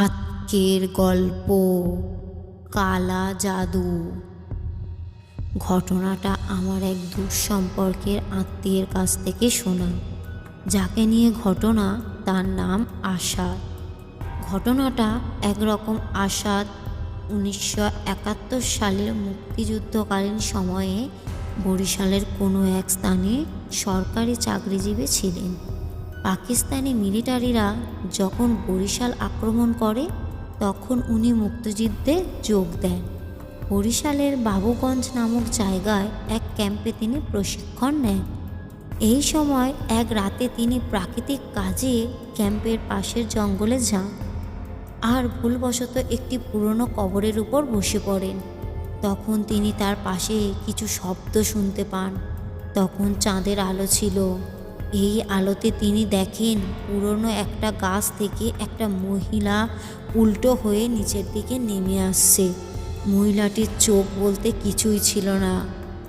আজকের গল্প কালা জাদু। ঘটনাটা আমার এক দূর সম্পর্কের আত্মীয়ের কাছ থেকে শোনা। যাকে নিয়ে ঘটনা তার নাম আসাদ। ঘটনাটা একরকম আসাদ 1971 সালের মুক্তিযুদ্ধকালীন সময়ে বরিশালের কোনো এক স্থানে সরকারি চাকরিজীবী ছিলেন। পাকিস্তানি মিলিটারিরা যখন বরিশাল আক্রমণ করে তখন উনি মুক্তিযুদ্ধে যোগ দেন। বরিশালের বাবুগঞ্জ নামক জায়গায় এক ক্যাম্পে তিনি প্রশিক্ষণ নেন। এই সময় এক রাতে তিনি প্রাকৃতিক কাজে ক্যাম্পের পাশের জঙ্গলে যান আর ভুলবশত একটি পুরনো কবরের উপর বসে পড়েন। তখন তিনি তার পাশে কিছু শব্দ শুনতে পান। তখন চাঁদের আলো ছিল। এই আলোতে তিনি দেখেন পুরনো একটা গাছ থেকে একটা মহিলা উল্টো হয়ে নিচের দিকে নেমে আসছে। মহিলাটির চোখ বলতে কিছুই ছিল না।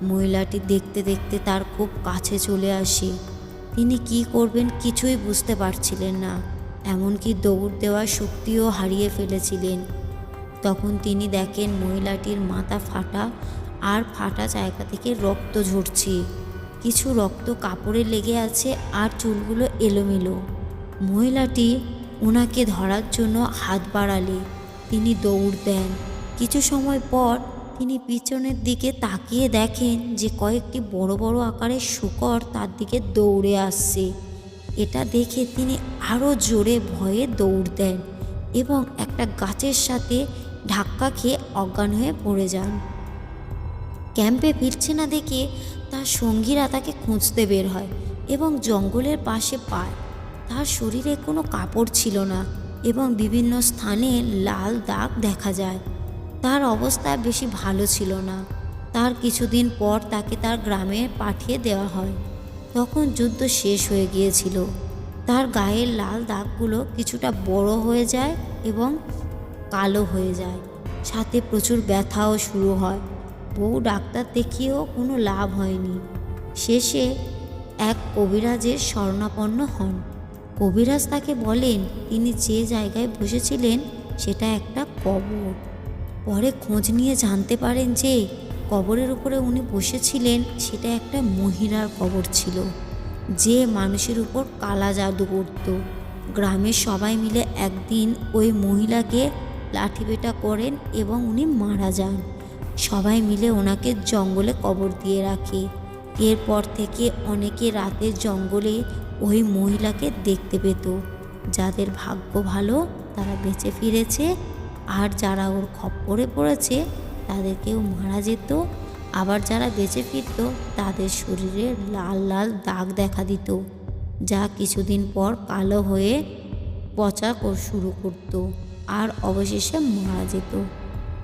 মহিলাটি দেখতে দেখতে তার খুব কাছে চলে আসে। তিনি কি করবেন কিছুই বুঝতে পারছিলেন না, এমনকি দৌড় দেওয়ার শক্তিও হারিয়ে ফেলেছিলেন। তখন তিনি দেখেন মহিলাটির মাথা ফাটা আর ফাটা জায়গা থেকে রক্ত ঝরছে। কিছু রক্ত কাপড়ে লেগে আছে আর চুলগুলো এলোমেলো। মহিলাটি ওনাকে ধরার জন্য হাত বাড়ালে তিনি দৌড় দেন। কিছু সময় পর তিনি পিছনের দিকে তাকিয়ে দেখেন যে কয়েকটি বড় বড় আকারের শূকর তার দিকে দৌড়ে আসছে। এটা দেখে তিনি আরও জোরে ভয়ে দৌড় দেন এবং একটা গাছের সাথে ধাক্কা খেয়ে অজ্ঞান হয়ে পড়ে যান। ক্যাম্পে ফিরছে না দেখে তার সঙ্গীরা তাকে খুঁজতে বের হয় এবং জঙ্গলের পাশে পায়। তার শরীরে কোনো কাপড় ছিল না এবং বিভিন্ন স্থানে লাল দাগ দেখা যায়। তার অবস্থা বেশি ভালো ছিল না। তার কিছুদিন পর তাকে তার গ্রামে পাঠিয়ে দেওয়া হয়। তখন যুদ্ধ শেষ হয়ে গিয়েছিল। তার গায়ের লাল দাগগুলো কিছুটা বড় হয়ে যায় এবং কালো হয়ে যায়, সাথে প্রচুর ব্যথাও শুরু হয়। বহু ডাক্তার দেখিয়েও কোনো লাভ হয়নি। শেষে এক কবিরাজের শরণাপন্ন হন। কবিরাজ তাকে বলেন তিনি যে জায়গায় বসেছিলেন সেটা একটা কবর। পরে খোঁজ নিয়ে জানতে পারেন যে কবরের উপরে উনি বসেছিলেন সেটা একটা মহিলার কবর ছিল, যে মানুষের উপর কালা জাদু করত। গ্রামের সবাই মিলে একদিন ওই মহিলাকে লাঠিপেটা করেন এবং উনি মারা যান। সবাই মিলে ওনাকে জঙ্গলে কবর দিয়ে রাখে। এরপর থেকে অনেকে রাতের জঙ্গলে ওই মহিলাকে দেখতে পেত। যাদের ভাগ্য ভালো তারা বেঁচে ফিরেছে, আর যারা ওর খপ্পরে পড়েছে তাদেরকেও মারা যেত। আবার যারা বেঁচে ফিরত তাদের শরীরে লাল লাল দাগ দেখা দিত, যা কিছুদিন পর কালো হয়ে পচা শুরু করত আর অবশেষে মারা যেত।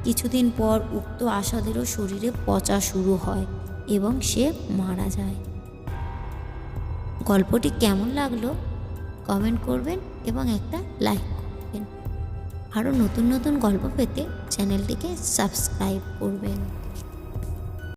কিছুদিন পর উক্ত আসাদেরও শরীরে পচা শুরু হয় এবং সে মারা যায়। গল্পটি কেমন লাগলো কমেন্ট করবেন এবং একটা লাইক করবেন। আরও নতুন নতুন গল্প পেতে চ্যানেলটিকে সাবস্ক্রাইব করবেন।